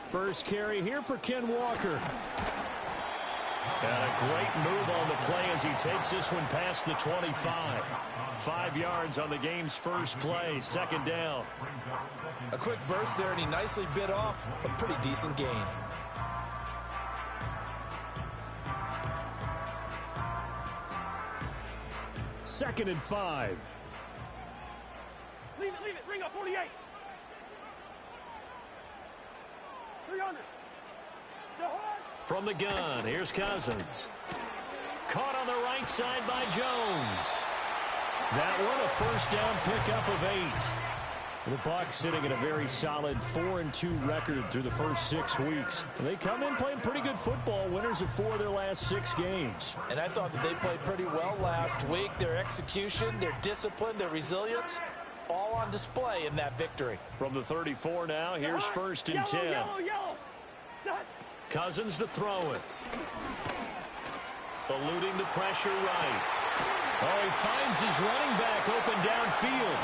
First carry here for Ken Walker. And a great move on the play as he takes this one past the 25. 5 yards on the game's first play, second down. A quick burst there, and he nicely bit off a pretty decent gain. Second and 5. Leave it. Bring up 48. 300. From the gun, here's Cousins. Caught on the right side by Jones. That one a first down pickup of 8. The Bucs sitting at a very solid 4-2 record through the first 6 weeks. They come in playing pretty good football, winners of 4 of their last 6 games. And I thought that they played pretty well last week. Their execution, their discipline, their resilience, all on display in that victory. From the 34 now, here's first and 10. Yellow. Cousins to throw it. Eluding the pressure right. Oh, he finds his running back open downfield.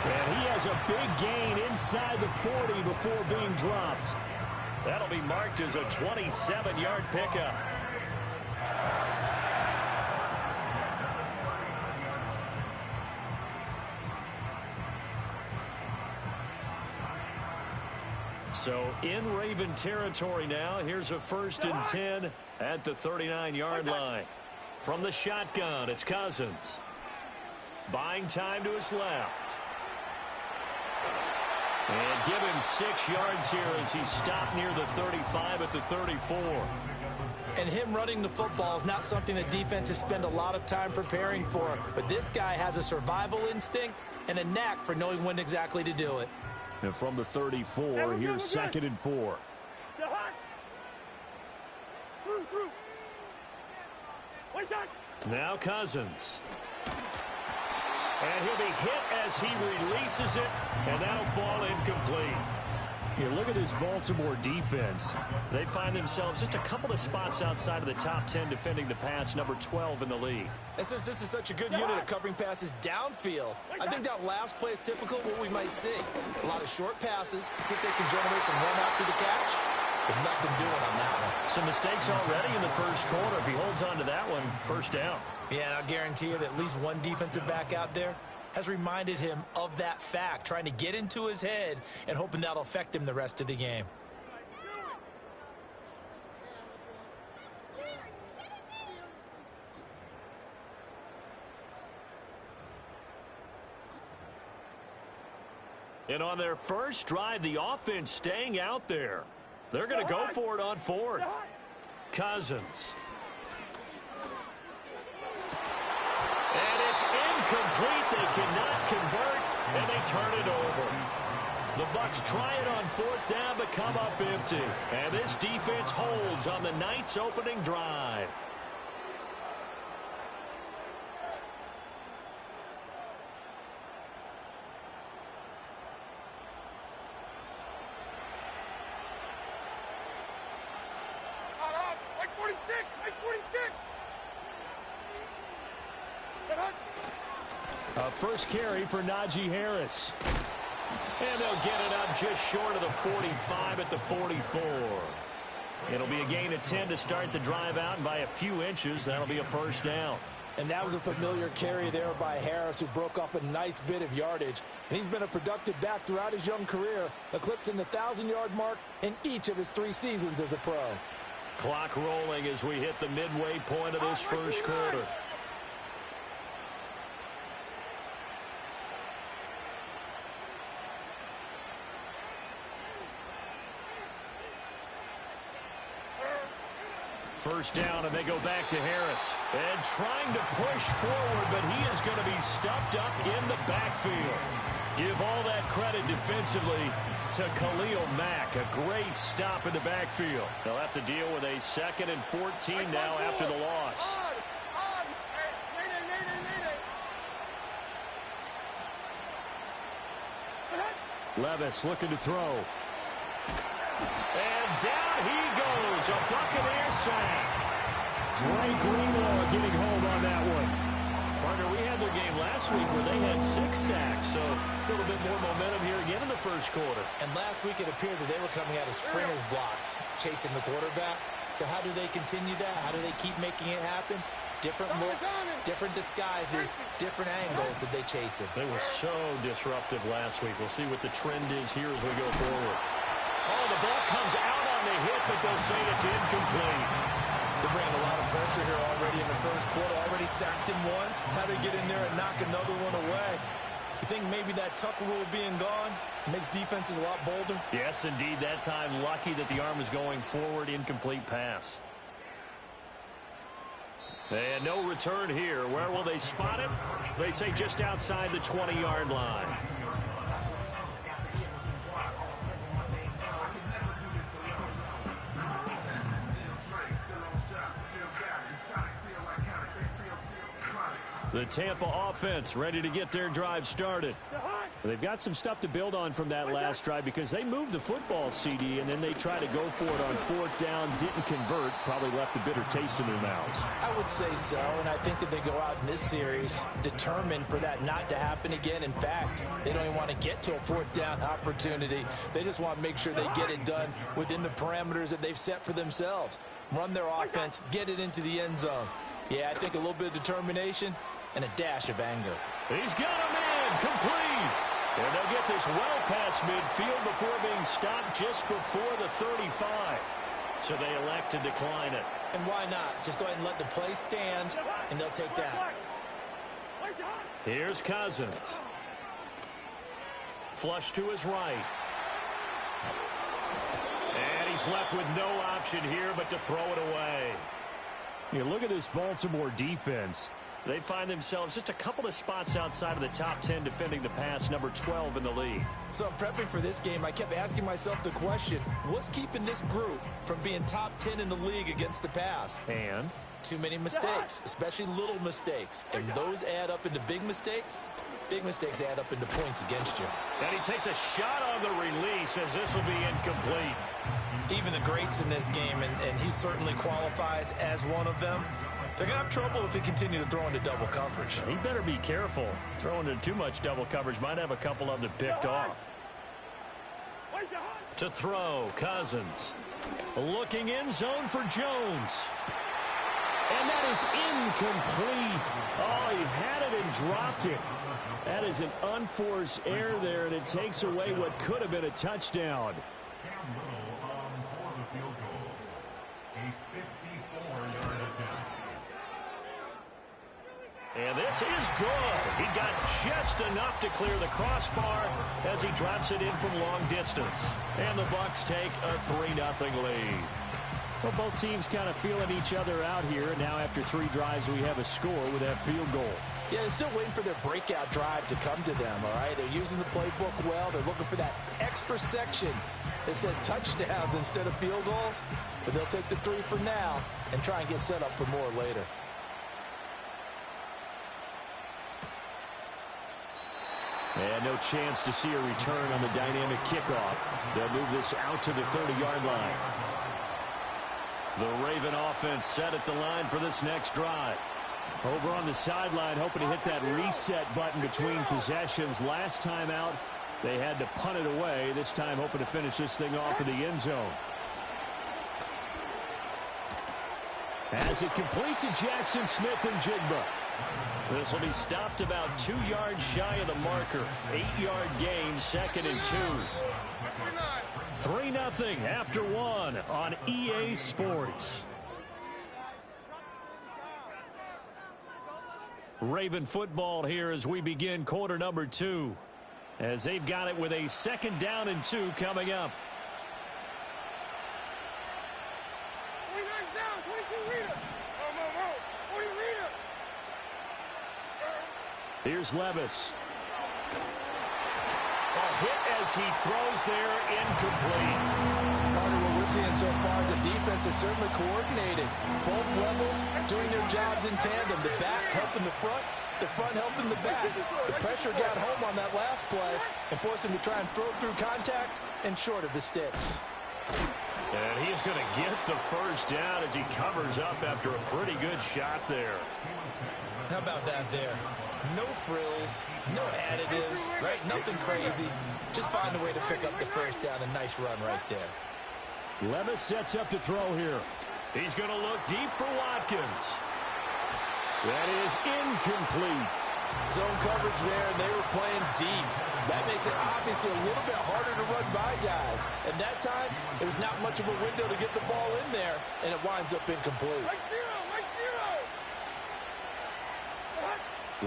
And he has a big gain inside the 40 before being dropped. That'll be marked as a 27-yard pickup. So in Raven territory now, here's a first and 10 at the 39-yard line. From the shotgun, it's Cousins. Buying time to his left. And give him 6 yards here as he stopped near the 35 at the 34. And him running the football is not something that defenses spend a lot of time preparing for. But this guy has a survival instinct and a knack for knowing when exactly to do it. And from the 34, here's second and 4. Now Cousins. And he'll be hit as he releases it, and that'll fall incomplete. You look at this Baltimore defense. They find themselves just a couple of spots outside of the top 10 defending the pass, number 12 in the league. And since this is such a good unit of covering passes downfield, I think that last play is typical of what we might see. A lot of short passes, see if they can generate some run after the catch, but nothing doing on that one. Some mistakes already in the first quarter. If he holds on to that one, first down. Yeah, and I'll guarantee you that at least one defensive back out there has reminded him of that fact, trying to get into his head and hoping that'll affect him the rest of the game. And on their first drive, the offense staying out there. They're going to go for it on fourth. Cousins. And it's incomplete. They cannot convert, and they turn it over. The Bucs try it on fourth down, but come up empty. And this defense holds on the night's opening drive. First carry for Najee Harris. And they'll get it up just short of the 45 at the 44. It'll be a gain of 10 to start the drive out, and by a few inches, that'll be a first down. And that was a familiar carry there by Harris, who broke off a nice bit of yardage. And he's been a productive back throughout his young career, eclipsing the 1,000-yard mark in each of his 3 seasons as a pro. Clock rolling as we hit the midway point of this first quarter. First down, and they go back to Harris. And trying to push forward, but he is going to be stuffed up in the backfield. Give all that credit defensively to Khalil Mack. A great stop in the backfield. They'll have to deal with a 2nd and 14 now after the loss. Levis looking to throw. And down he goes. A Buccaneer sack. Drake Greenlaw getting home on that one. Partner, we had their game last week where they had 6 sacks, so a little bit more momentum here again in the first this quarter. And last week it appeared that they were coming out of Springer's blocks, chasing the quarterback. So how do they continue that? How do they keep making it happen? Different looks, different disguises, different angles that they chase him. They were so disruptive last week. We'll see what the trend is here as we go forward. Oh, the ball comes out on the hit, but they'll say it's incomplete. They're bringing a lot of pressure here already in the first quarter. Already sacked him once. How to get in there and knock another one away. You think maybe that Tucker rule being gone makes defenses a lot bolder? Yes, indeed. That time, lucky that the arm was going forward. Incomplete pass. And no return here. Where will they spot it? They say just outside the 20-yard line. The Tampa offense ready to get their drive started. They've got some stuff to build on from that last drive because they moved the football, CD, and then they tried to go for it on fourth down, didn't convert, probably left a bitter taste in their mouths. I would say so, and I think that they go out in this series determined for that not to happen again. In fact, they don't even want to get to a fourth down opportunity. They just want to make sure they get it done within the parameters that they've set for themselves. Run their offense, get it into the end zone. Yeah, I think a little bit of determination and a dash of anger. He's got him in, complete. And they'll get this well past midfield before being stopped just before the 35. So they elect to decline it. And why not? Just go ahead and let the play stand, and they'll take that. Here's Cousins. Flush to his right. And he's left with no option here but to throw it away. You look at this Baltimore defense. They find themselves just a couple of spots outside of the top 10 defending the pass, number 12 in the league. So prepping for this game, I kept asking myself the question, what's keeping this group from being top 10 in the league against the pass? And? Too many mistakes, especially little mistakes. And those add up into big mistakes. Big mistakes add up into points against you. And he takes a shot on the release as this will be incomplete. Even the greats in this game, and he certainly qualifies as one of them, they're going to have trouble if they continue to throw into double coverage. He better be careful. Throwing into too much double coverage might have a couple of them picked off. To throw, Cousins. Looking in zone for Jones. And that is incomplete. Oh, he had it and dropped it. That is an unforced error there, and it takes away what could have been a touchdown. And this is good. He got just enough to clear the crossbar as he drops it in from long distance. And the Bucs take a 3-0 lead. Well, both teams kind of feeling each other out here. And now after 3 drives, we have a score with that field goal. Yeah, they're still waiting for their breakout drive to come to them, all right? They're using the playbook well. They're looking for that extra section that says touchdowns instead of field goals. But they'll take the 3 for now and try and get set up for more later. And no chance to see a return on the dynamic kickoff. They'll move this out to the 30-yard line. The Raven offense set at the line for this next drive. Over on the sideline, hoping to hit that reset button between possessions. Last time out, they had to punt it away. This time, hoping to finish this thing off in the end zone. As it complete to Jackson Smith and Jigba. This will be stopped about 2 yards shy of the marker. 8-yard gain, 2nd and 2. 3-0 after 1 on EA Sports. Raven football here as we begin quarter number 2. As they've got it with a 2nd down and 2 coming up. Here's Levis. A hit as he throws there, incomplete. Carter, what we're seeing so far is the defense is certainly coordinated. Both levels doing their jobs in tandem. The back helping the front helping the back. The pressure got home on that last play and forced him to try and throw through contact and short of the sticks. And he's going to get the first down as he covers up after a pretty good shot there. How about that there? No frills, no additives, right? Nothing crazy. Just find a way to pick up the first down. A nice run right there. Levis sets up to throw here. He's going to look deep for Watkins. That is incomplete. Zone coverage there, and they were playing deep. That makes it obviously a little bit harder to run by guys. And that time, there's not much of a window to get the ball in there, and it winds up incomplete. Right zero, right zero.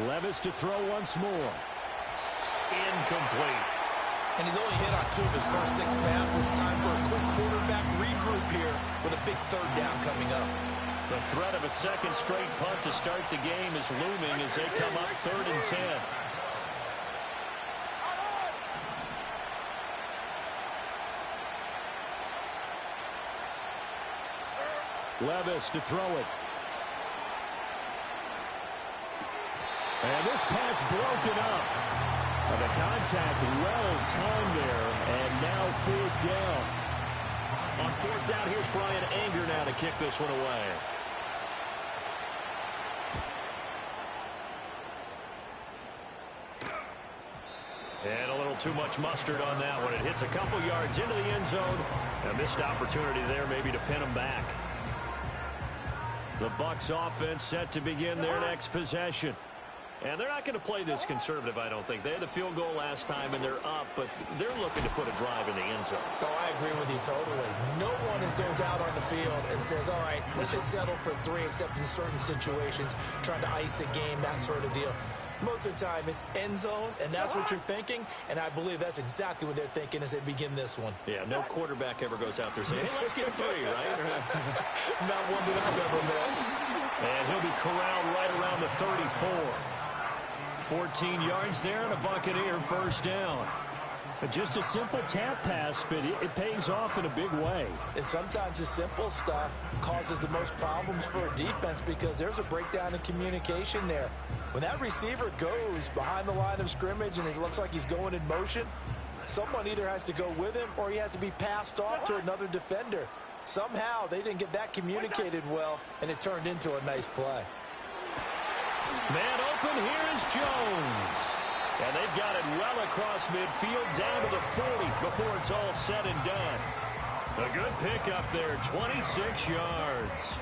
Levis to throw once more. Incomplete. And he's only hit on 2 of his first 6 passes. Time for a quick quarterback regroup here with a big third down coming up. The threat of a second straight punt to start the game is looming as they come up 3rd and 10. Levis to throw it. And this pass broken up. And the contact well timed there. And now 4th down. On 4th down, here's Brian Anger now to kick this one away. And a little too much mustard on that one. It hits a couple yards into the end zone. A missed opportunity there maybe to pin them back. The Bucs offense set to begin their next possession. And they're not going to play this conservative, I don't think. They had the field goal last time, and they're up, but they're looking to put a drive in the end zone. Oh, I agree with you totally. No one goes out on the field and says, all right, let's just settle for 3, except in certain situations, trying to ice a game, that sort of deal. Most of the time, it's end zone, and that's what you're thinking, and I believe that's exactly what they're thinking as they begin this one. Yeah, no quarterback ever goes out there saying, hey, let's get 3, right? Not one that I've ever met. And he'll be corralled right around the 34. 14 yards there and a Buccaneer first down. But just a simple tap pass, but it pays off in a big way. And sometimes the simple stuff causes the most problems for a defense because there's a breakdown in communication there. When that receiver goes behind the line of scrimmage and it looks like he's going in motion, someone either has to go with him or he has to be passed off to another defender. Somehow they didn't get that communicated well, and it turned into a nice play. Man open, here is Jones. And they've got it well across midfield down to the 40 before it's all said and done. A good pickup there, 26 yards.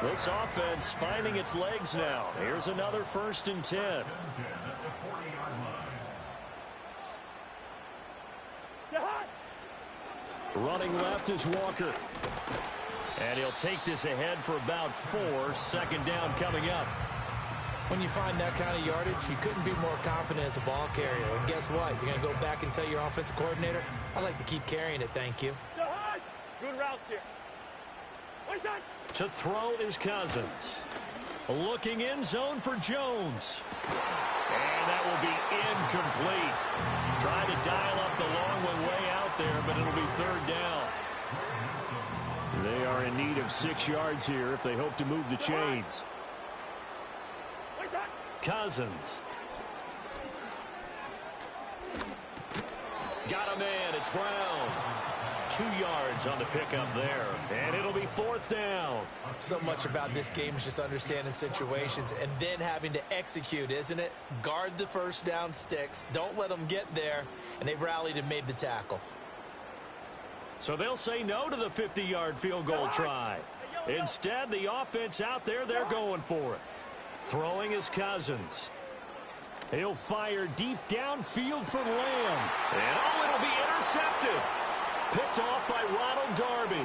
This offense finding its legs now. Here's another 1st and 10. Running left is Walker. And he'll take this ahead for about 4. 2nd down coming up. When you find that kind of yardage, you couldn't be more confident as a ball carrier. And guess what? You're going to go back and tell your offensive coordinator, I'd like to keep carrying it, thank you. Good route here. One time. To throw is Cousins. Looking in zone for Jones. And that will be incomplete. Trying to dial up the long one way out there, but it'll be 3rd down. They are in need of 6 yards here if they hope to move the chains. Cousins. Got a man. It's Brown. 2 yards on the pickup there. And it'll be 4th down. So much about this game is just understanding situations and then having to execute, isn't it? Guard the first down sticks. Don't let them get there. And they rallied and made the tackle. So they'll say no to the 50-yard field goal try. Instead, the offense out there, they're going for it. Throwing is Cousins. He'll fire deep downfield for Lamb. And oh, it'll be intercepted. Picked off by Ronald Darby.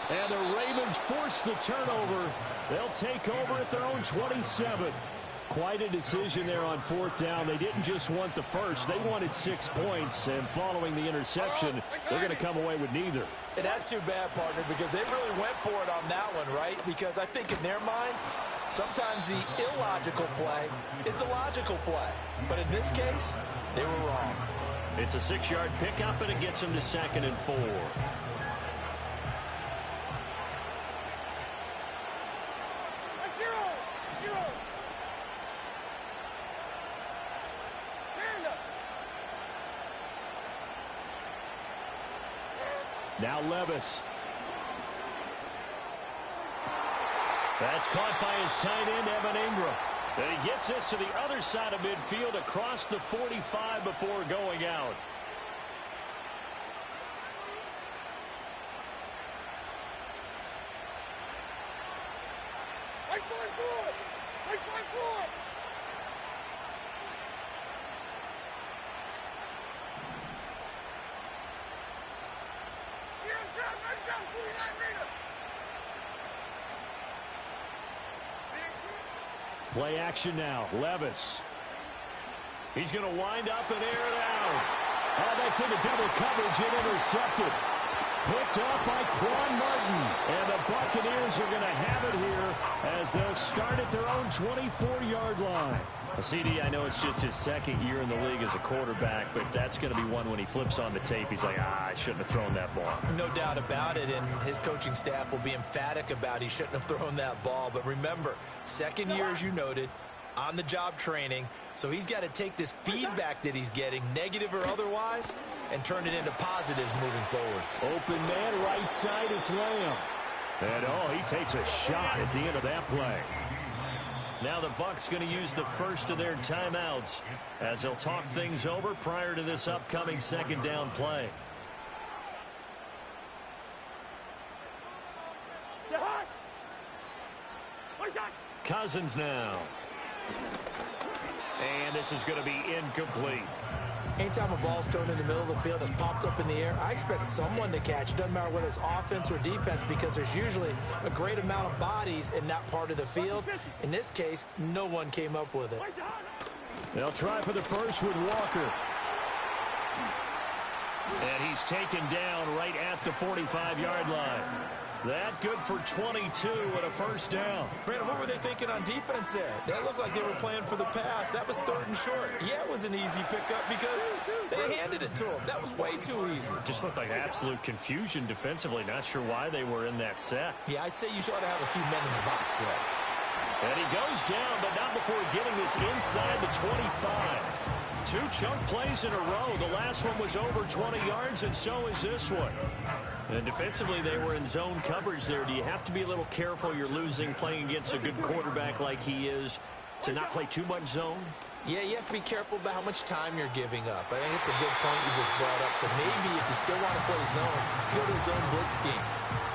And the Ravens force the turnover. They'll take over at their own 27. Quite a decision there on 4th down. They didn't just want the first. They wanted 6 points. And following the interception, they're going to come away with neither. And that's too bad, partner, because they really went for it on that one, right? Because I think in their mind, sometimes the illogical play is a logical play. But in this case, they were wrong. It's a 6-yard pickup, and it gets them to 2nd and 4. Now Levis. That's caught by his tight end, Evan Ingram. And he gets this to the other side of midfield across the 45 before going out. Play action now. Levis. He's going to wind up and air it out. Oh, that's into double coverage and intercepted. Picked off by Quan Martin. And the Buccaneers are going to have it here as they'll start at their own 24-yard line. CD, I know it's just his second year in the league as a quarterback, but that's going to be one when he flips on the tape. He's like, I shouldn't have thrown that ball. No doubt about it, and his coaching staff will be emphatic about he shouldn't have thrown that ball. But remember, second year, as you noted, on-the-job training, so he's got to take this feedback that he's getting, negative or otherwise, and turn it into positives moving forward. Open man, right side, it's Lamb. And, he takes a shot at the end of that play. Now the Bucs going to use the first of their timeouts as they'll talk things over prior to this upcoming second down play. Cousins now. And this is going to be incomplete. Anytime a ball's thrown in the middle of the field that's popped up in the air, I expect someone to catch. It doesn't matter whether it's offense or defense because there's usually a great amount of bodies in that part of the field. In this case, no one came up with it. They'll try for the first with Walker. And he's taken down right at the 45-yard line. That good for 22 and a first down. Brandon, what were they thinking on defense there? They looked like they were playing for the pass. That was third and short. Yeah, it was an easy pickup because they handed it to him. That was way too easy. Just looked like absolute confusion defensively. Not sure why they were in that set. Yeah, I'd say you ought to have a few men in the box there. And he goes down, but not before getting this inside the 25. Two chunk plays in a row. The last one was over 20 yards, and so is this one. And defensively, they were in zone coverage there. Do you have to be a little careful you're losing playing against a good quarterback like he is to not play too much zone? Yeah, you have to be careful about how much time you're giving up. I think it's a good point you just brought up. So maybe if you still want to play zone, go to a zone blitz scheme.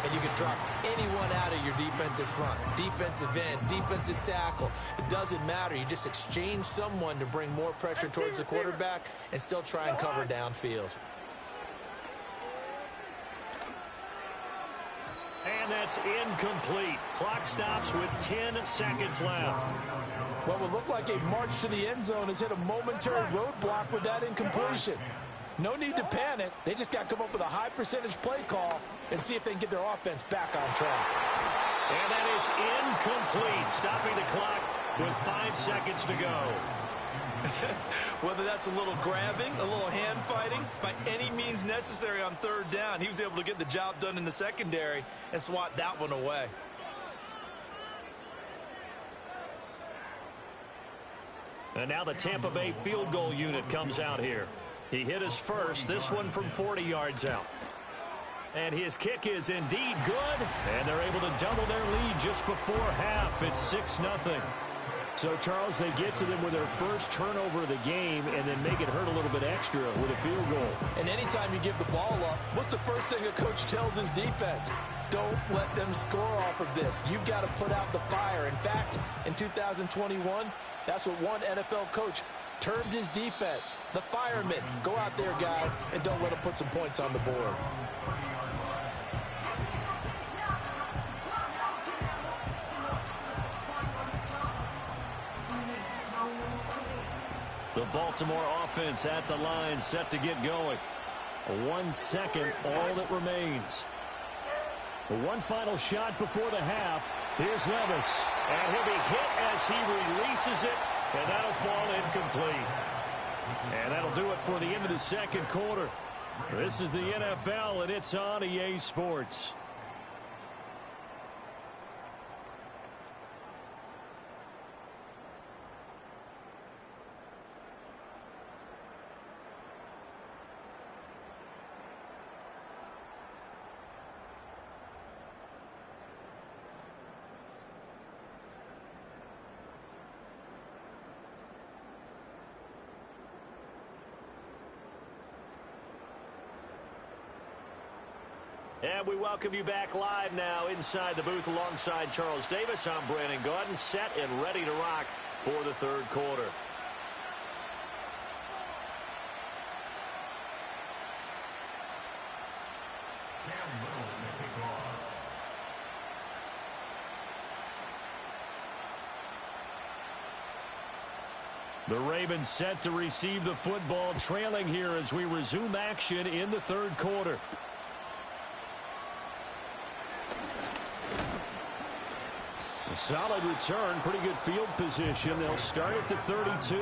And you can drop anyone out of your defensive front. Defensive end, defensive tackle. It doesn't matter. You just exchange someone to bring more pressure towards the quarterback and still try and cover downfield. And that's incomplete. Clock stops with 10 seconds left. What would look like a march to the end zone has hit a momentary roadblock with that incompletion. No need to panic. They just got to come up with a high percentage play call and see if they can get their offense back on track. And that is incomplete, stopping the clock with 5 seconds to go. Whether that's a little grabbing, a little hand fighting, by any means necessary on third down, he was able to get the job done in the secondary and swat that one away. And now the Tampa Bay field goal unit comes out here. He hit his first, this one from 40 yards out. And his kick is indeed good. And they're able to double their lead just before half. It's 6-0. So, Charles, they get to them with their first turnover of the game and then make it hurt a little bit extra with a field goal. And anytime you give the ball up, what's the first thing a coach tells his defense? Don't let them score off of this. You've got to put out the fire. In fact, in 2021, that's what one NFL coach termed his defense. The firemen. Go out there, guys, and don't let them put some points on the board. The Baltimore offense at the line, set to get going. 1 second, all that remains. One final shot before the half. Here's Levis. And he'll be hit as he releases it, and that'll fall incomplete. And that'll do it for the end of the second quarter. This is the NFL, and it's on EA Sports. And we welcome you back live now inside the booth alongside Charles Davis. I'm Brandon Gaudin, set and ready to rock for the third quarter. The Ravens set to receive the football, trailing here as we resume action in the third quarter. A solid return, pretty good field position. They'll start at the 32.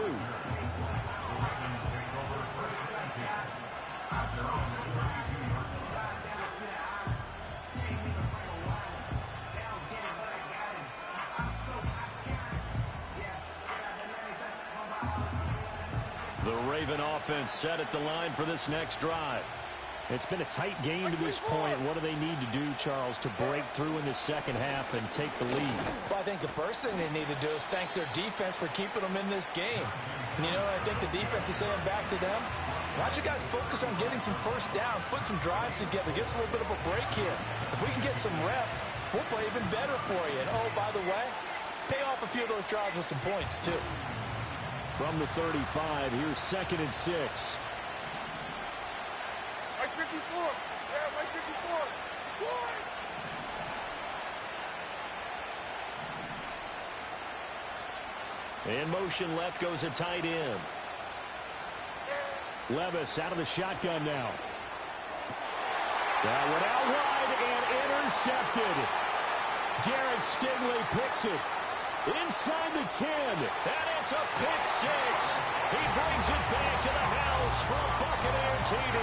The Raven offense set at the line for this next drive. It's been a tight game to this point. What do they need to do, Charles, to break through in the second half and take the lead? Well, I think the first thing they need to do is thank their defense for keeping them in this game. And, I think the defense is saying back to them, why don't you guys focus on getting some first downs, put some drives together, give us a little bit of a break here. If we can get some rest, we'll play even better for you. And, oh, by the way, pay off a few of those drives with some points, too. From the 35, here's 2nd and 6. Mike 54. Yeah, Mike 54. Short. In motion left goes a tight end. Levis out of the shotgun now. That one out wide and intercepted. Derek Stingley picks it. Inside the 10, and it's a pick six. He brings it back to the house for a Buccaneer TD.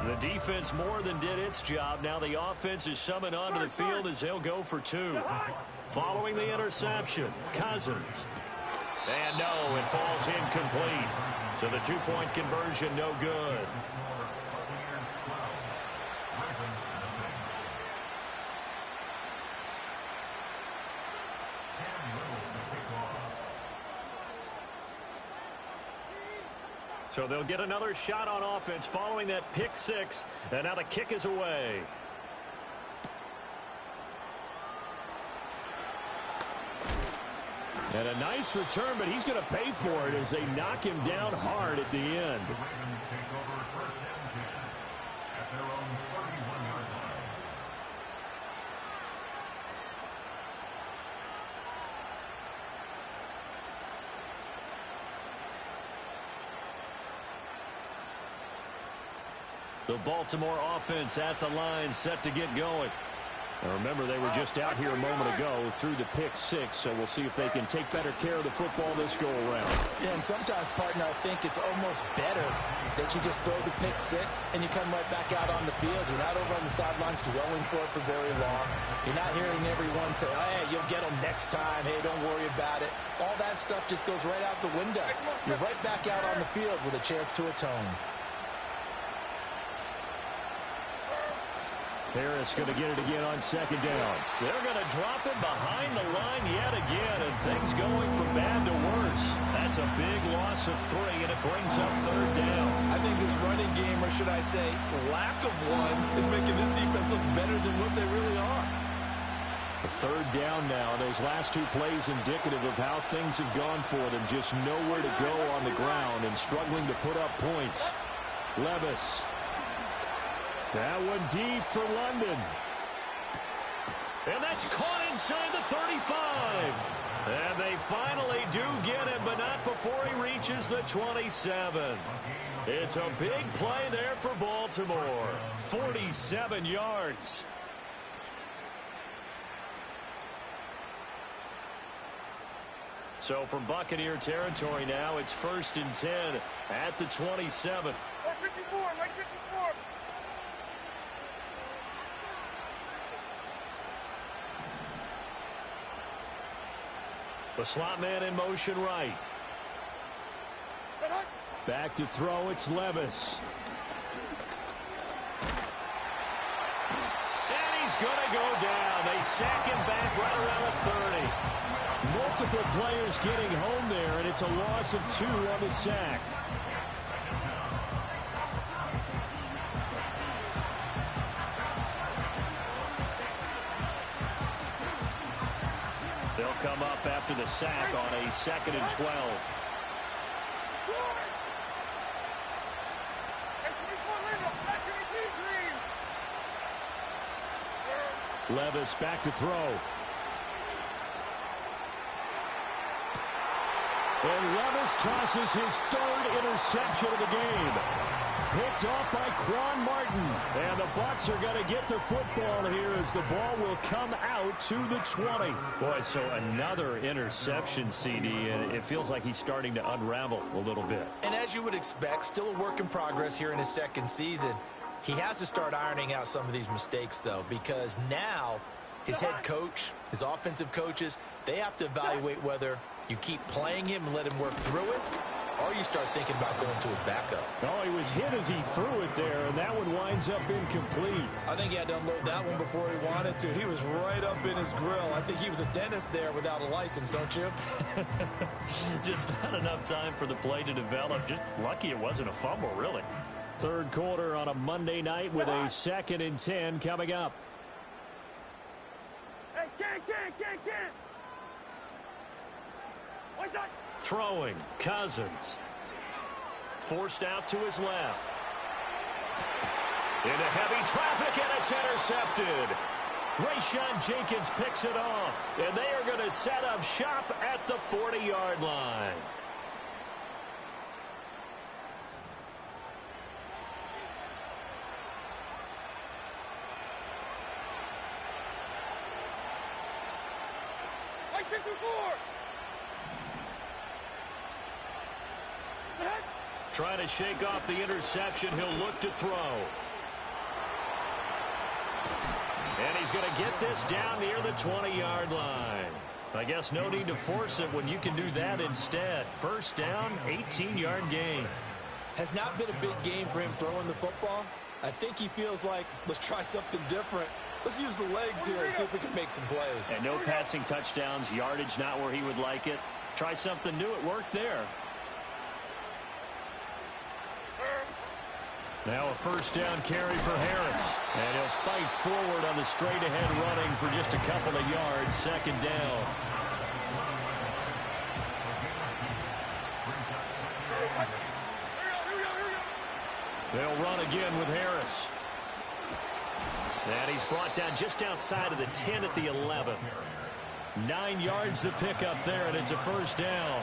The defense more than did its job. Now the offense is summoned onto the field as they'll go for two. Following the interception, Cousins. And no, it falls incomplete. So the two-point conversion, no good. So they'll get another shot on offense following that pick six. And now the kick is away. And a nice return, but he's going to pay for it as they knock him down hard at the end. The Baltimore offense at the line, set to get going. Now remember, they were just out here a moment ago through the pick six, so we'll see if they can take better care of the football this go-around. Yeah, and sometimes, partner, I think it's almost better that you just throw the pick six and you come right back out on the field. You're not over on the sidelines dwelling for it for very long. You're not hearing everyone say, oh, hey, you'll get them next time. Hey, don't worry about it. All that stuff just goes right out the window. You're right back out on the field with a chance to atone. Harris going to get it again on second down. They're going to drop it behind the line yet again, and things going from bad to worse. That's a big loss of 3, and it brings up third down. I think this running game, or should I say lack of one, is making this defense look better than what they really are. A third down now. Those last two plays indicative of how things have gone for them. Just nowhere to go on the ground and struggling to put up points. Levis. That one deep for London. And that's caught inside the 35. And they finally do get him, but not before he reaches the 27. It's a big play there for Baltimore. 47 yards. So from Buccaneer territory now, it's 1st and 10 at the 27. Mike 54, Mike 54. The slot man in motion right. Back to throw, it's Levis. And he's going to go down. They sack him back right around the 30. Multiple players getting home there, and it's a loss of 2 on the sack. They'll come up after the sack on a 2nd and 12. Levis back to throw. And Levis tosses his 3rd interception of the game. Picked off by Quan Martin. And the Bucs are going to get the football here as the ball will come out to the 20. Boy, so another interception, CD, and it feels like he's starting to unravel a little bit. And as you would expect, still a work in progress here in his 2nd season. He has to start ironing out some of these mistakes, though, because now his head coach, his offensive coaches, they have to evaluate whether you keep playing him and let him work through it, or you start thinking about going to his backup. Oh, he was hit as he threw it there, and that one winds up incomplete. I think he had to unload that one before he wanted to. He was right up in his grill. I think he was a dentist there without a license, don't you? Just not enough time for the play to develop. Just lucky it wasn't a fumble, really. 3rd quarter on a Monday night with a 2nd and 10 coming up. Hey, can't. What's that? Throwing, Cousins. Forced out to his left. Into heavy traffic, and it's intercepted. Rayshon Jenkins picks it off, and they are going to set up shop at the 40-yard line. Trying to shake off the interception. He'll look to throw. And he's going to get this down near the 20-yard line. I guess no need to force it when you can do that instead. 1st down, 18-yard gain. Has not been a big game for him throwing the football. I think he feels like, let's try something different. Let's use the legs here and see if we can make some plays. And no passing touchdowns, yardage not where he would like it. Try something new. It worked there. Now a 1st down carry for Harris. And he'll fight forward on the straight-ahead running for just a couple of yards. 2nd down. They'll run again with Harris. And he's brought down just outside of the 10 at the 11. 9 yards to pick up there, and it's a 1st down.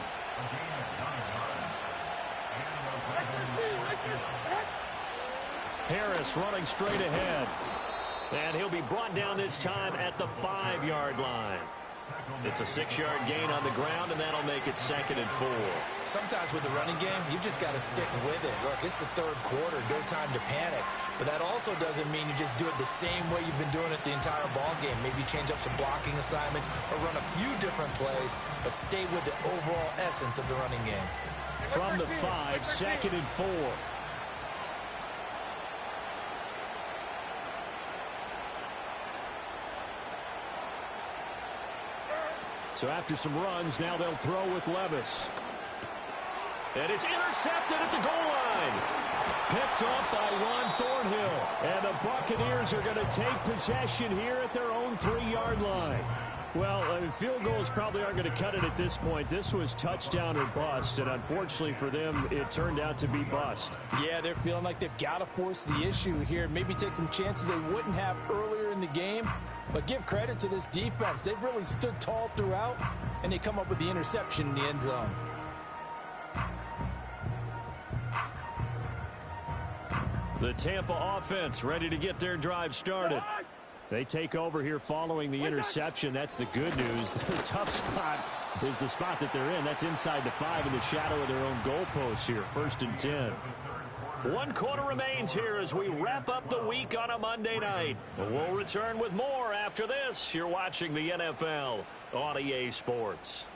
Harris running straight ahead. And he'll be brought down this time at the 5-yard line. It's a 6-yard gain on the ground, and that'll make it 2nd and 4. Sometimes with the running game, you've just got to stick with it. Look, it's the 3rd quarter, no time to panic. But that also doesn't mean you just do it the same way you've been doing it the entire ball game. Maybe change up some blocking assignments or run a few different plays, but stay with the overall essence of the running game. From the 5, 2nd and 4. So after some runs, now they'll throw with Levis. And it's intercepted at the goal line. Picked off by Juan Thornhill. And the Buccaneers are going to take possession here at their own 3-yard line. Well, field goals probably aren't going to cut it at this point. This was touchdown or bust, and unfortunately for them, it turned out to be bust. Yeah, they're feeling like they've got to force the issue here. Maybe take some chances they wouldn't have earlier in the game. But give credit to this defense. They've really stood tall throughout, and they come up with the interception in the end zone. The Tampa offense ready to get their drive started. They take over here following the interception. That's the good news. The tough spot is the spot that they're in. That's inside the 5 in the shadow of their own goalpost here. 1st and 10. 1 quarter remains here as we wrap up the week on a Monday night. We'll return with more after this. You're watching the NFL on EA Sports.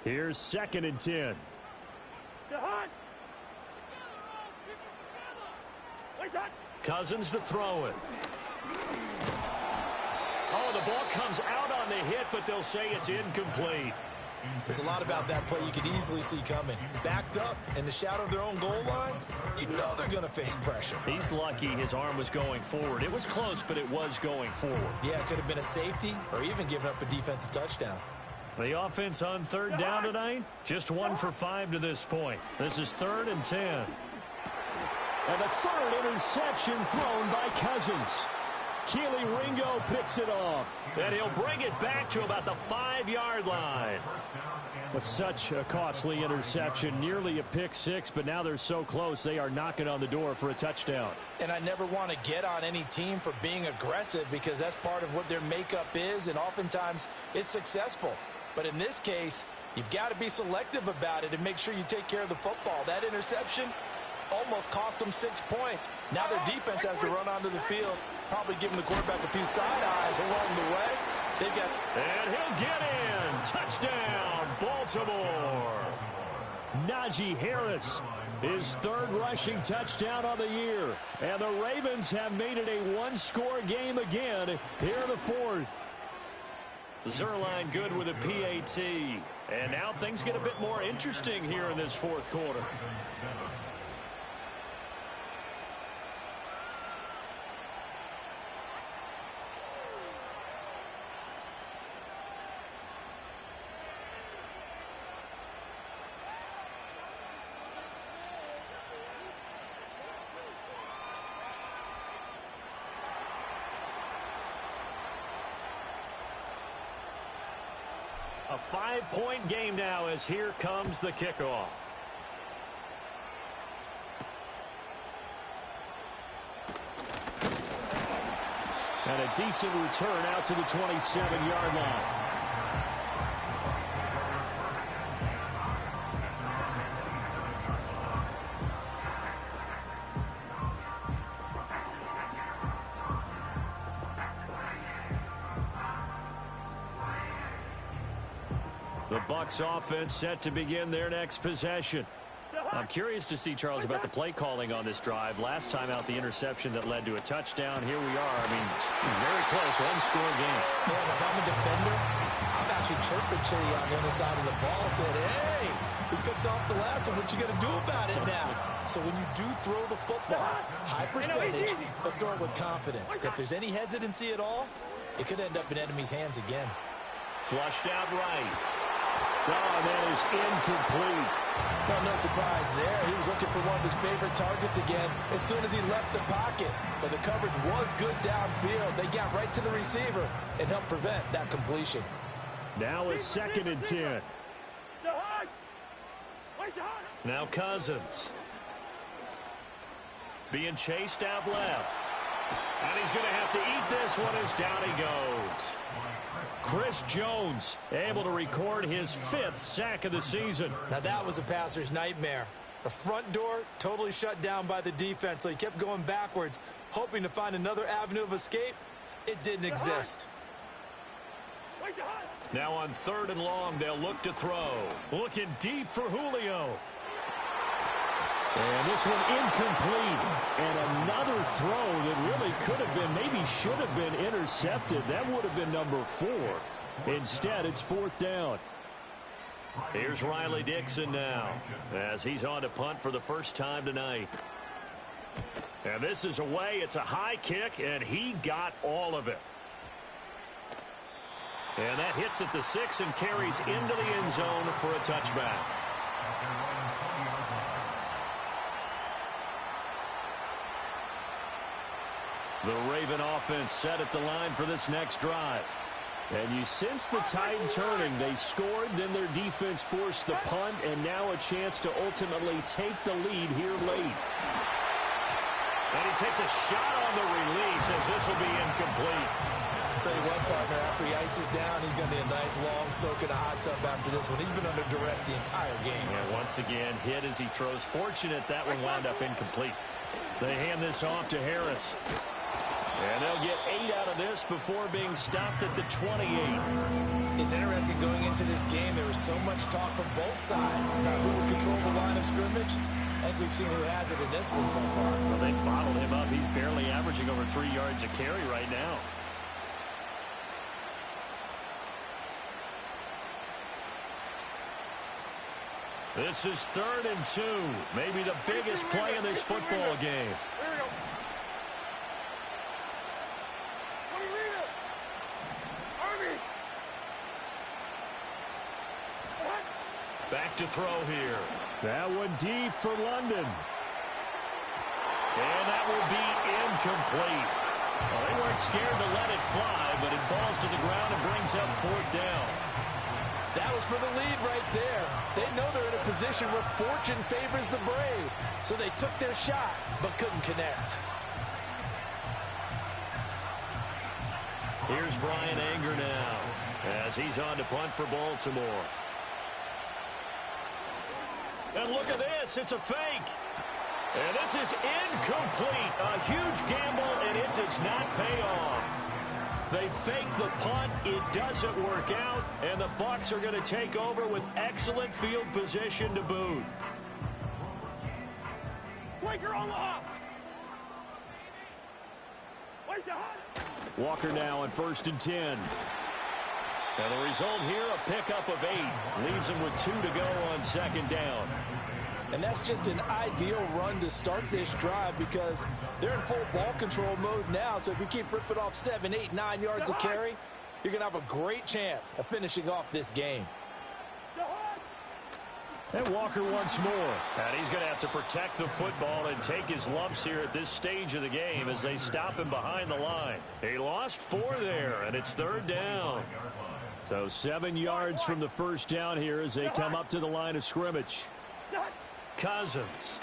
Here's 2nd and 10. Cousins to throw it. Oh, the ball comes out on the hit, but they'll say it's incomplete. There's a lot about that play you could easily see coming. Backed up in the shadow of their own goal line, you know they're going to face pressure. He's lucky his arm was going forward. It was close, but it was going forward. Yeah, it could have been a safety or even given up a defensive touchdown. The offense on 3rd down tonight, just 1 for 5 to this point. This is 3rd and 10. And the 3rd interception thrown by Cousins. Keely Ringo picks it off. And he'll bring it back to about the 5-yard line. With such a costly interception, nearly a pick six, but now they're so close they are knocking on the door for a touchdown. And I never want to get on any team for being aggressive because that's part of what their makeup is, and oftentimes it's successful. But in this case, you've got to be selective about it and make sure you take care of the football. That interception almost cost them 6 points. Now their defense has to run onto the field, probably giving the quarterback a few side eyes along the way. They've got... And he'll get in. Touchdown, Baltimore. Najee Harris, his 3rd rushing touchdown on the year. And the Ravens have made it a 1-score game again here in the 4th. Zerline good with a PAT. And now things get a bit more interesting here in this 4th quarter. A 5-point game now as here comes the kickoff. And a decent return out to the 27-yard line. The Bucs offense set to begin their next possession. I'm curious to see, Charles, about the play calling on this drive. Last time out, the interception that led to a touchdown. Here we are. I mean, very close, 1-score game. Man, if I'm a defender, I'm actually chirping Chili on the other side of the ball. Said, hey, we picked off the last one. What you going to do about it now? So when you do throw the football, high percentage, but throw it with confidence. If there's any hesitancy at all, it could end up in enemy's hands again. Flushed out right. Oh, that is incomplete. Well, no surprise there. He was looking for one of his favorite targets again as soon as he left the pocket. But the coverage was good downfield. They got right to the receiver and helped prevent that completion. Now it's 2nd and 10. Now Cousins. Being chased out left. And he's going to have to eat this one as down he goes. Chris Jones able to record his 5th sack of the season. Now that was a passer's nightmare. The front door totally shut down by the defense, so he kept going backwards, hoping to find another avenue of escape. It didn't exist. Now on 3rd and long, they'll look to throw. Looking deep for Julio. And this one incomplete. And another throw that really could have been, maybe should have been intercepted. That would have been number 4. Instead, it's 4th down. Here's Riley Dixon now as he's on to punt for the first time tonight. And this is away. It's a high kick, and he got all of it. And that hits at the 6 and carries into the end zone for a touchback. The Raven offense set at the line for this next drive. And you sense the tide turning. They scored, then their defense forced the punt, and now a chance to ultimately take the lead here late. And he takes a shot on the release as this will be incomplete. I'll tell you what, partner, after he ices down, he's going to be a nice long soak in a hot tub after this one. He's been under duress the entire game. And once again, hit as he throws. Fortunate that one wound up incomplete. They hand this off to Harris. And they'll get 8 out of this before being stopped at the 28. It's interesting going into this game. There was so much talk from both sides about who would control the line of scrimmage. I think we've seen who has it in this one so far. Well, they bottled him up. He's barely averaging over 3 yards a carry right now. This is 3rd and 2. Maybe the biggest play in this football game. Back to throw here. That one deep for London. And that will be incomplete. Well, they weren't scared to let it fly, but it falls to the ground and brings up 4th down. That was for the lead right there. They know they're in a position where fortune favors the brave. So they took their shot, but couldn't connect. Here's Brian Anger now, as he's on to punt for Baltimore. And look at this. It's a fake. And this is incomplete. A huge gamble, and it does not pay off. They fake the punt. It doesn't work out, and the Bucs are going to take over with excellent field position to boot. Waker on the hop. Wait the hop. Walker now on 1st and 10. And the result here, a pickup of 8. Leaves him with 2 to go on 2nd down. And that's just an ideal run to start this drive because they're in full ball control mode now. So if you keep ripping off 7, 8, 9 yards a carry, you're going to have a great chance of finishing off this game. And Walker once more. And he's going to have to protect the football and take his lumps here at this stage of the game as they stop him behind the line. He lost 4 there, and it's 3rd down. So 7 yards from the 1st down here as they come up to the line of scrimmage. Cousins.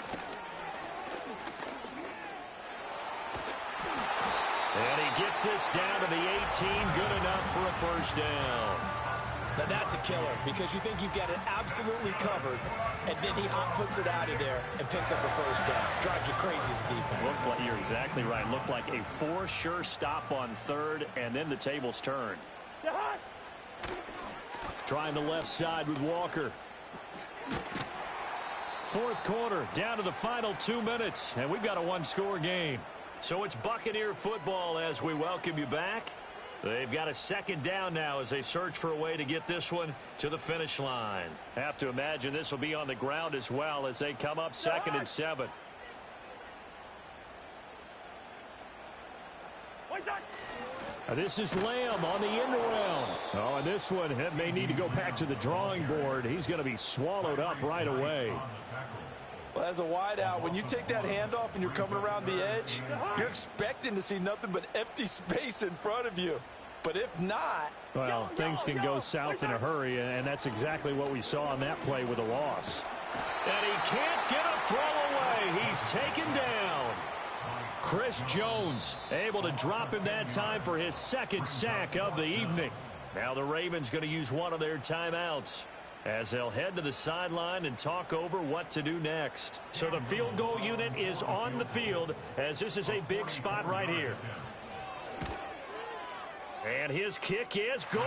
And he gets this down to the 18. Good enough for a 1st down. Now that's a killer because you think you've got it absolutely covered, and then he hot-foots it out of there and picks up a 1st down. Drives you crazy as a defense. You're exactly right. Looked like a 4 sure stop on 3rd, and then the tables turned. Trying the left side with Walker. 4th quarter, down to the final 2 minutes, and we've got a 1-score game. So it's Buccaneer football as we welcome you back. They've got a 2nd down now as they search for a way to get this one to the finish line. Have to imagine this will be on the ground as well as they come up 2nd and 7. This is Lamb on the end around. Oh, and this one may need to go back to the drawing board. He's going to be swallowed up right away. Well, as a wideout, when you take that handoff and you're coming around the edge, you're expecting to see nothing but empty space in front of you. But if not... Well, things can go south in a hurry, and that's exactly what we saw on that play with a loss. And he can't get a throw away. He's taken down. Chris Jones able to drop him that time for his 2nd sack of the evening. Now the Ravens going to use one of their timeouts as they'll head to the sideline and talk over what to do next. So the field goal unit is on the field as this is a big spot right here. And his kick is good.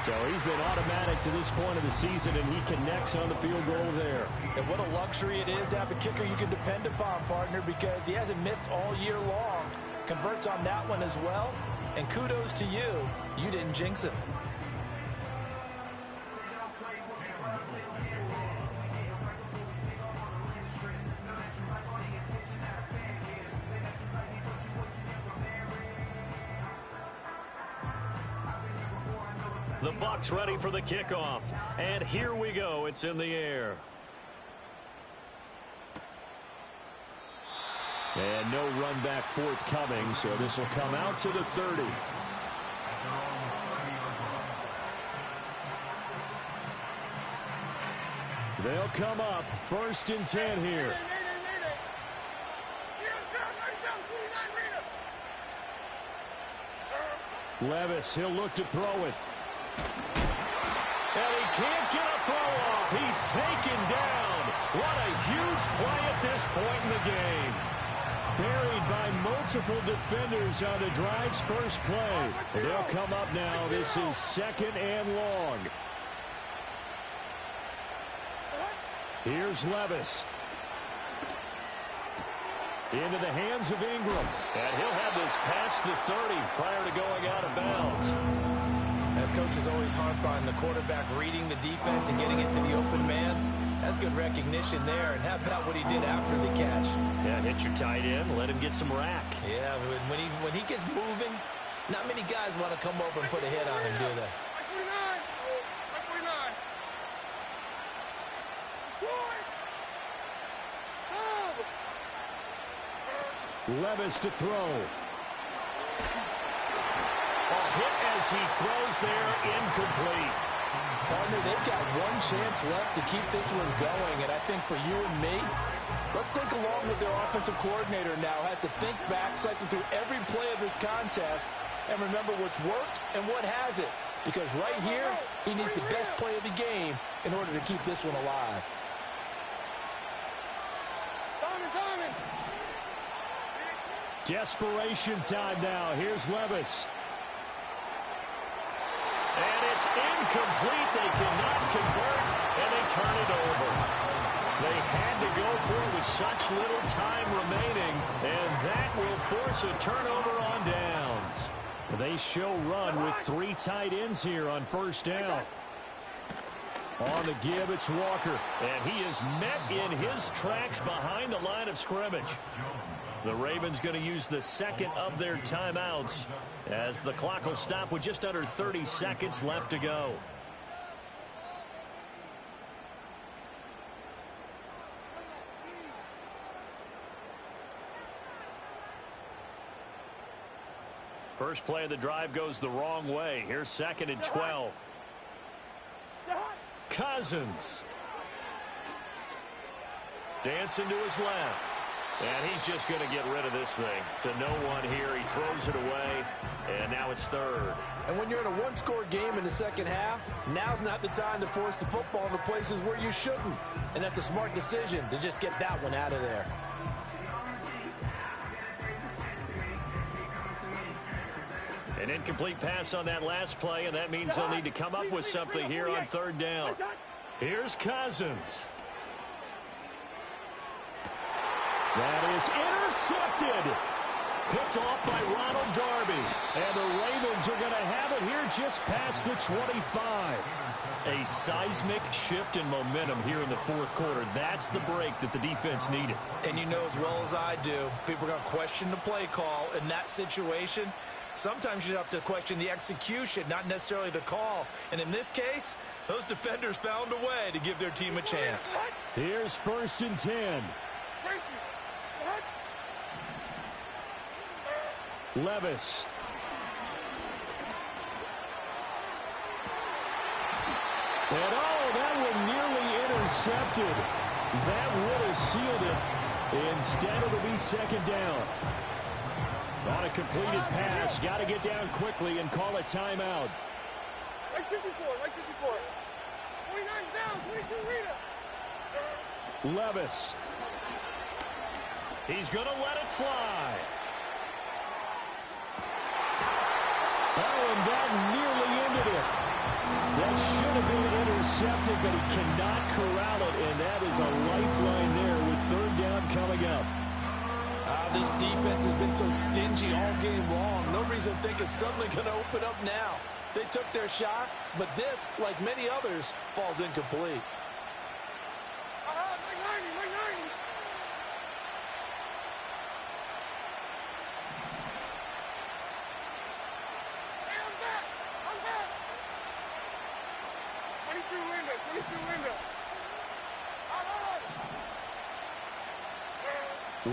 So he's been automatic to this point of the season, and he connects on the field goal there. And what a luxury it is to have a kicker you can depend upon, partner, because he hasn't missed all year long. Converts on that one as well. And kudos to you. You didn't jinx him. The Bucs ready for the kickoff. And here we go. It's in the air. And no run back forthcoming, so this will come out to the 30. They'll come up 1st and 10 here. Levis, he'll look to throw it. And he can't get a throw off. He's taken down. What a huge play at this point in the game. buried by multiple defenders on the drive's first play. They'll come up now. This is 2nd and long. Here's Levis. Into the hands of Ingram. And he'll have this past the 30 prior to going out of bounds. And coaches always harp on the quarterback reading the defense and getting into the open man. That's good recognition there. And how about what he did after the catch? Yeah, hit your tight end, let him get some rack. Yeah, when he gets moving, not many guys want to come over and put a hit on him, do they? Levis to throw. A hit as he throws there, incomplete. Partner, they've got one chance left to keep this one going, and I think for you and me, let's think along with their offensive coordinator now. Has to think back, cycle through every play of this contest, and remember what's worked and what hasn't. Because right here, he needs the best play of the game in order to keep this one alive. Desperation time now. Here's Levis. And it's incomplete. They cannot convert, and they turn it over. They had to go for it with such little time remaining, and that will force a turnover on downs. They show run with 3 tight ends here on first down. On the give, it's Walker, and he is met in his tracks behind the line of scrimmage. The Ravens going to use the second of their timeouts as the clock will stop with just under 30 seconds left to go. First play of the drive goes the wrong way. Here's 2nd and 12. Cousins. Dancing to his left. And he's just going to get rid of this thing. To no one here. He throws it away. And now it's 3rd. And when you're in a one-score game in the second half, now's not the time to force the football into places where you shouldn't. And that's a smart decision to just get that one out of there. An incomplete pass on that last play, and that means they'll need to come up with something here on 3rd down. Here's Cousins. That is intercepted. Picked off by Ronald Darby. And the Ravens are going to have it here just past the 25. A seismic shift in momentum here in the 4th quarter. That's the break that the defense needed. And you know as well as I do, people are going to question the play call in that situation. Sometimes you have to question the execution, not necessarily the call. And in this case, those defenders found a way to give their team a chance. Here's 1st and 10. Levis. And that one nearly intercepted. That would have sealed it. Instead, it'll be 2nd down. On a completed pass, got to get down quickly and call a timeout. Like 54, like 54. 29 down, 22 Rita. Levis. He's going to let it fly. Oh, and that nearly ended it. That should have been intercepted, but he cannot corral it, and that is a lifeline there with 3rd down coming up. This defense has been so stingy all game long. No reason to think it's suddenly going to open up now. They took their shot, but this, like many others, falls incomplete.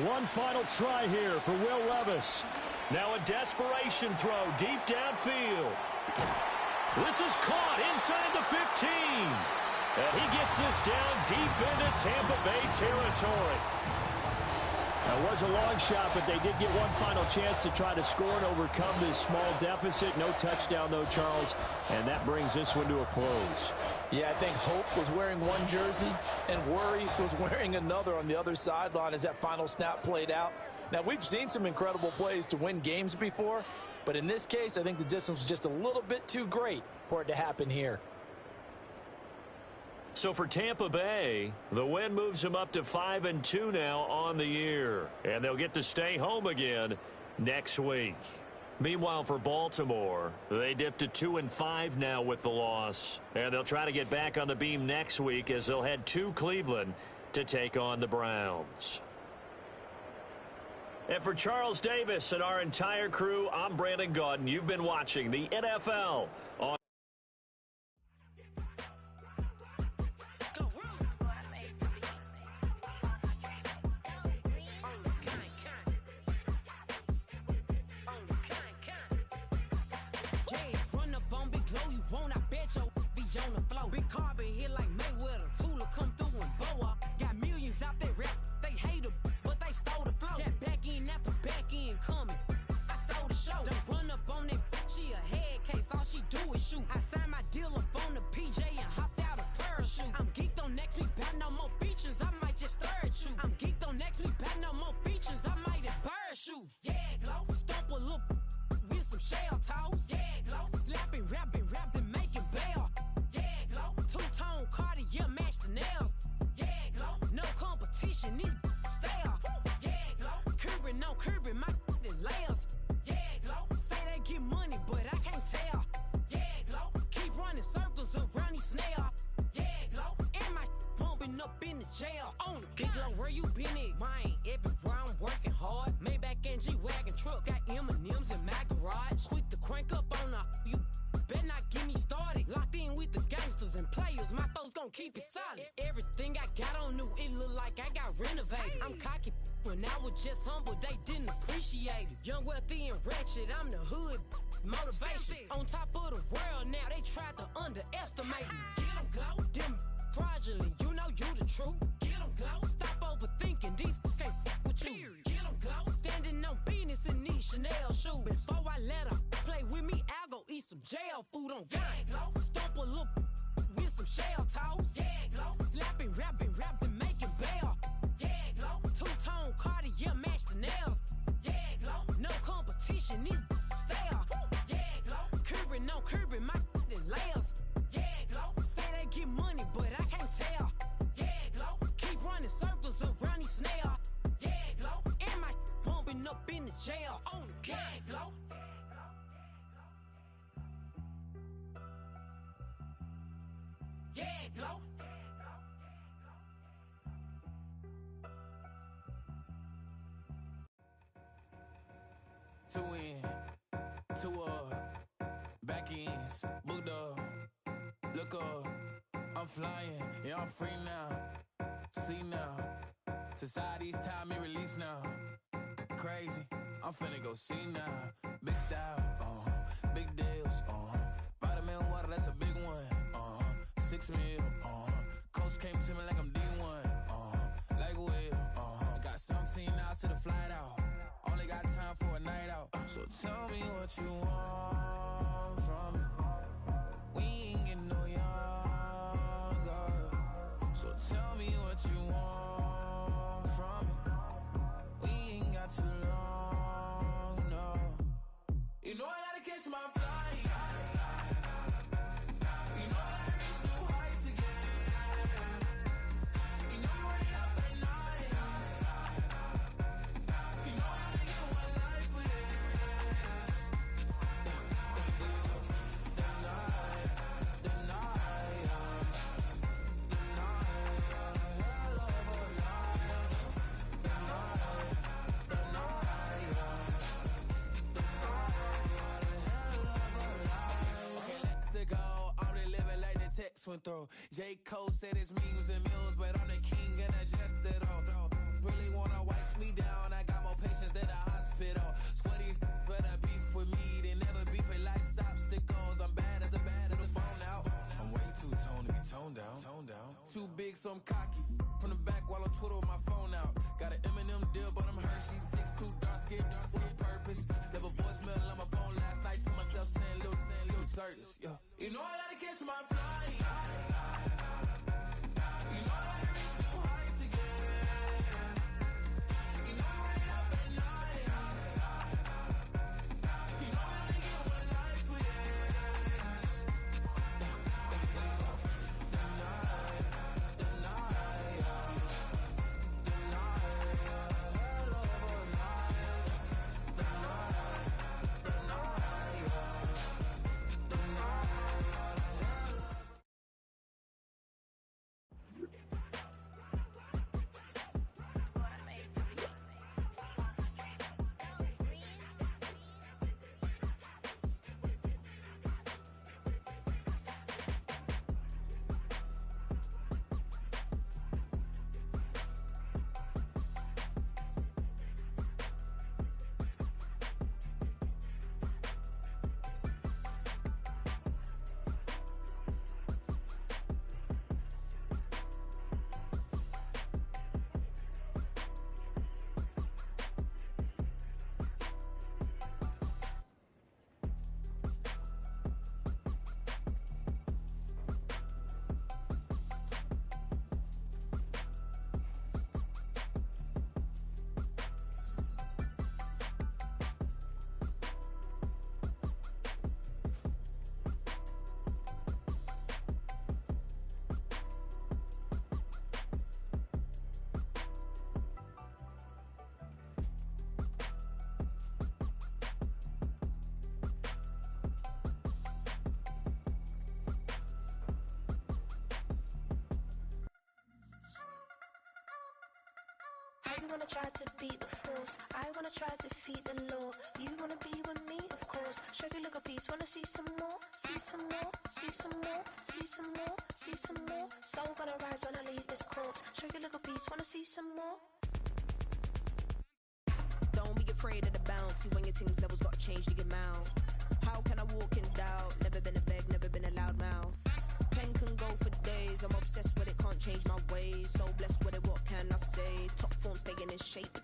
One final try here for Will Levis. Now a desperation throw deep downfield. This is caught inside the 15. And he gets this down deep into Tampa Bay territory. That was a long shot, but they did get one final chance to try to score and overcome this small deficit. No touchdown, though, Charles. And that brings this one to a close. Yeah, I think hope was wearing one jersey and worry was wearing another on the other sideline as that final snap played out. Now, we've seen some incredible plays to win games before, but in this case, I think the distance was just a little bit too great for it to happen here. So for Tampa Bay, the win moves them up to 5-2 now on the year, and they'll get to stay home again next week. Meanwhile, for Baltimore, they dipped to 2-5 now with the loss, and they'll try to get back on the beam next week as they'll head to Cleveland to take on the Browns. And for Charles Davis and our entire crew, I'm Brandon Gaudin. You've been watching the NFL on big carbon here like Mayweather. Tula come through and blow up. Got millions out there rap. They hate her, but they stole the flow. Got back in after back in coming. I stole the show. Don't run up on that. She a head case. All she do is shoot. I signed my deal up on the PJ and hopped out a parachute. I'm geeked on next week. Back no more features. I might just stare at you. I'm geeked on next week. Back no more features. I might embarrass you. Yeah, glow. Stomp a little with some shell toes. Yeah, glow. Slapping, rapping, making bail. Two-tone Cartier match the nails. Yeah, glow. No competition, these stale. Yeah, glow. Curbing, no curbing, my layers. Yeah, glow. Say they get money, but I can't tell. Yeah, glow. Keep running circles around these snail. Yeah, glow. And my bumping up in the jail. On the big glow, where you been at? Mine, everywhere I'm working hard. Maybach and G-Wagon truck. Got M&M's in my garage. Quick to crank up on the you. Better not get me started. Locked in with the gangsters and players. My folks gon' keep it solid. Everything I got on new, it look like I got renovated. I'm cocky when I was just humble, they didn't appreciate it. Young, wealthy, and ratchet, I'm the hood motivation. On top of the world now, they tried to underestimate me. Get 'em, glow. Them fraudulent, you know you the truth. Get 'em, glow. Stop overthinking, these can't fuck with you. Get 'em, glow. Standing on business in these Chanel shoes. Before I let her play with me, I'll go eat some jail food on gang. Glow. Stomp a little with some shell toes. Yeah, glow. Slapping, rapping, making bail. Yeah, glow. Two-tone Cartier match the nails. Yeah, glow. No competition, these stale. Yeah, glow. Curbing, no curbing, my layers. Yeah, glow. Say they get money, but I can't tell. Yeah, glow. Keep running circles around these snail. Yeah, glow. And my bumping up in the jail. On the gang, glow. Yeah, glow. Two in, two back ends, booked up, look up, I'm flying, yeah, I'm free now, see now, society's time me release now, crazy, I'm finna go see now, big style, big deals, vitamin water, that's a big one, 6 mil, coach came to me like I'm D1, like Will, I got 17 hours to the flight out. Only got time for a night out. So tell me what you want from me. We ain't getting no younger. So tell me what you want from me. We ain't got too long, no. You know I gotta catch my flight. You know I gotta reach new heights again. You know you're running up at night. You know I gotta get one life for this. Okay, let's go. I'm really living like the text went through. J. Cole said it's memes and mills, but I'm the king and adjust it all. Really wanna wipe me down. I got more patience than a hospital. Sweaty's better beef with me. They never beef with life's obstacles. I'm bad as a bone out. I'm way too toned to be toned down. Too big, so I'm cocky. From the back while I'm Twitter with my phone out. Got an M&M deal, but I'm Hershey. 6'2", dark skin, with purpose. Never voicemail on my phone last night to myself saying little Curtis. Yeah. You know I gotta catch my flight. You know I gotta reach new heights again. You know I'm running up at night. I wanna try to beat the force. I wanna try to defeat the law. You wanna be with me, of course. Show you little piece, wanna see some more, see some more, see some more, see some more, see some more. Soul gonna rise when I leave this corpse. Show you little piece, wanna see some more. Don't be afraid of the bounce. See when your things levels gotta change to your mouth. How can I walk in doubt? Never been a beg, never been a loud mouth. Pen can go for days. I'm obsessed with it, can't change my ways. So blessed with it, what can I say? Top form staying in shape.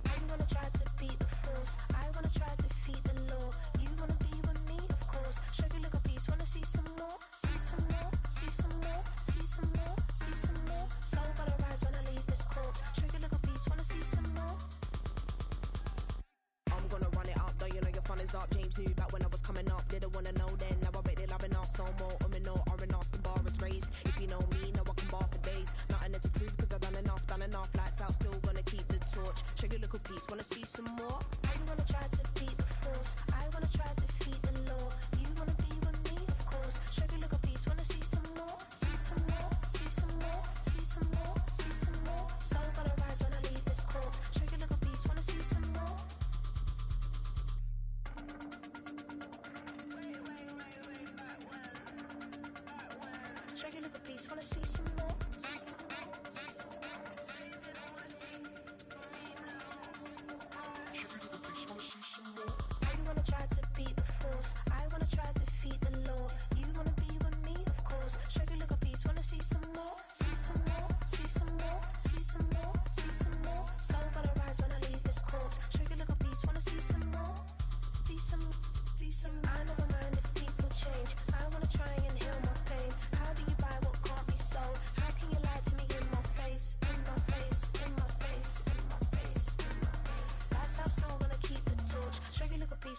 I wanna try to beat the force. I wanna try to defeat the law. You wanna be with me, of course. Show you little piece, wanna see some more, see some more, see some more, see some more, see some more. Soul gonna rise when I leave this corpse. Show you little piece, wanna see some more. I'm gonna run it up, though you know your fun is up. James knew back when I was coming up, didn't wanna know then. Now I bet they loving us no more. No, R&R's the bar is raised. If you know me, know I can bar for days. Nothing there to prove, cause I've done enough. Lights out, still gonna keep the torch. Show you little piece, wanna see some more? I wanna try to beat the force. I wanna try to defeat the law. You wanna be with me, of course. Show you little piece, wanna see some more, see some more, see some more, see some more, see some more. Soul gonna rise when I leave this corpse. Show you little piece, wanna see some more. Show you little piece, wanna see some more. I wanna try to beat the force. I wanna try to defeat the law. You wanna be with me, of course. Show you little piece, wanna see some more, see some more, see some more, see some more, see some more. Soul gonna rise when I leave this corpse. Show you little piece, wanna see some more, see some, see some. I never mind if people change. I wanna try and heal my